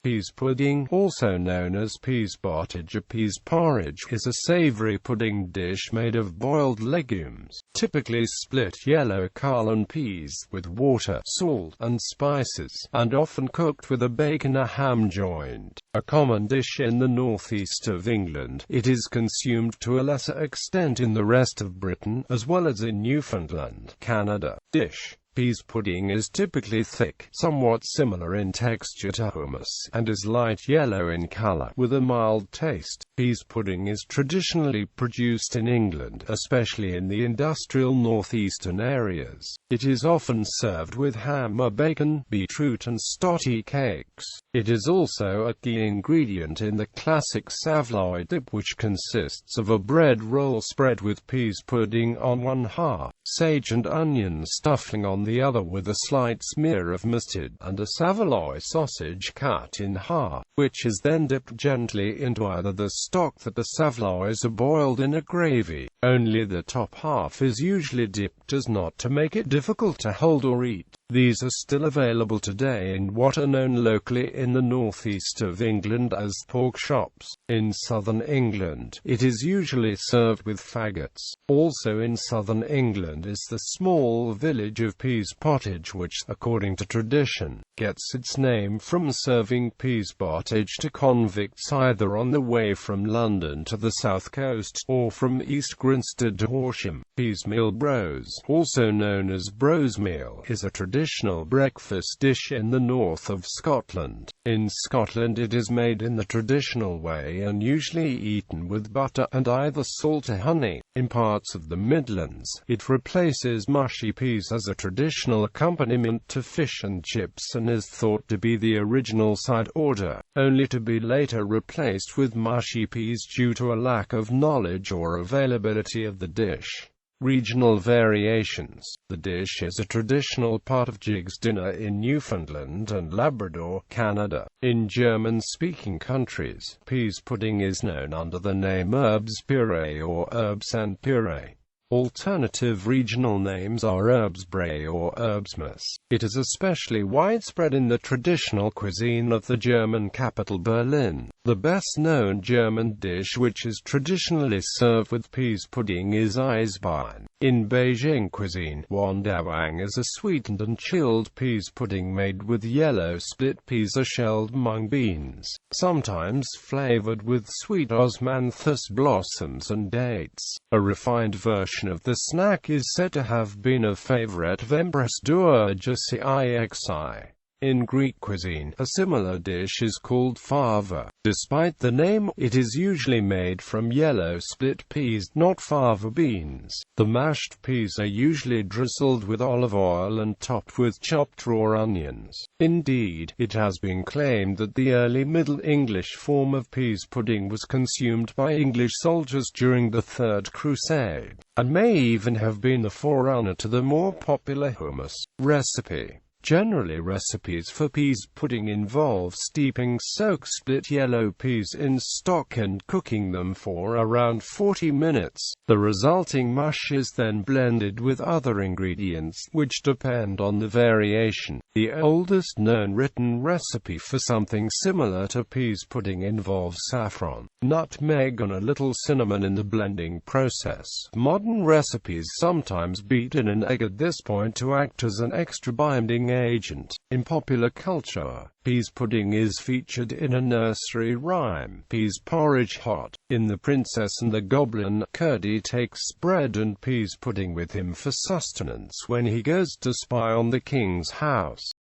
Pease pudding, also known as pease pottage or pease porridge, is a savoury pudding dish made of boiled legumes, typically split yellow Carlin peas, with water, salt, and spices, and often cooked with a bacon or ham joint. A common dish in the northeast of England, it is consumed to a lesser extent in the rest of Britain, as well as in Newfoundland, Canada. Dish. Pease pudding is typically thick, somewhat similar in texture to hummus, and is light yellow in color, with a mild taste. Pease pudding is traditionally produced in England, especially in the industrial northeastern areas. It is often served with ham or bacon, beetroot and stotty cakes. It is also a key ingredient in the classic savoury dip, which consists of a bread roll spread with pease pudding on one half, sage and onion stuffing on the other with a slight smear of mustard, and a savoury sausage cut in half, which is then dipped gently into either the stock that the savouries are boiled in or gravy. Only the top half is usually dipped as not to make it difficult to hold or eat. These are still available today in what are known locally in the northeast of England as pork shops. In southern England, it is usually served with faggots. Also in southern England is the small village of Pease pottage, which, according to tradition, gets its name from serving pease pottage to convicts either on the way from London to the south coast, or from East Grinstead to Horsham. Pease meal brose, also known as brose meal, is a traditional breakfast dish in the north of Scotland. In Scotland it is made in the traditional way and usually eaten with butter and either salt or honey. In parts of the Midlands, it replaces mushy peas as a traditional accompaniment to fish and chips and is thought to be the original side order, only to be later replaced with mushy peas due to a lack of knowledge or availability of the dish. Regional variations. The dish is a traditional part of Jig's dinner in Newfoundland and Labrador, Canada. In German-speaking countries, pease pudding is known under the name herbs puree or herbs and puree. Alternative regional names are herbsbrei or herbsmus. It is especially widespread in the traditional cuisine of the German capital Berlin. The best-known German dish which is traditionally served with pease pudding is Eisbein. In Beijing cuisine, wandawang is a sweetened and chilled pease pudding made with yellow split peas or shelled mung beans, sometimes flavored with sweet osmanthus blossoms and dates. A refined version of the snack is said to have been a favorite of Empress Dowager Cixi. In Greek cuisine, a similar dish is called fava. Despite the name, it is usually made from yellow split peas, not fava beans. The mashed peas are usually drizzled with olive oil and topped with chopped raw onions. Indeed, it has been claimed that the early Middle English form of pease pudding was consumed by English soldiers during the Third Crusade, and may even have been the forerunner to the more popular hummus recipe. Generally, recipes for pease pudding involve steeping soaked split yellow peas in stock and cooking them for around 40 minutes. The resulting mush is then blended with other ingredients, which depend on the variation. The oldest known written recipe for something similar to pease pudding involves saffron, nutmeg and a little cinnamon in the blending process. Modern recipes sometimes beat in an egg at this point to act as an extra binding agent. In popular culture, pease pudding is featured in a nursery rhyme, Pease porridge hot. In The Princess and the Goblin, Curdie takes bread and pease pudding with him for sustenance when he goes to spy on the king's house.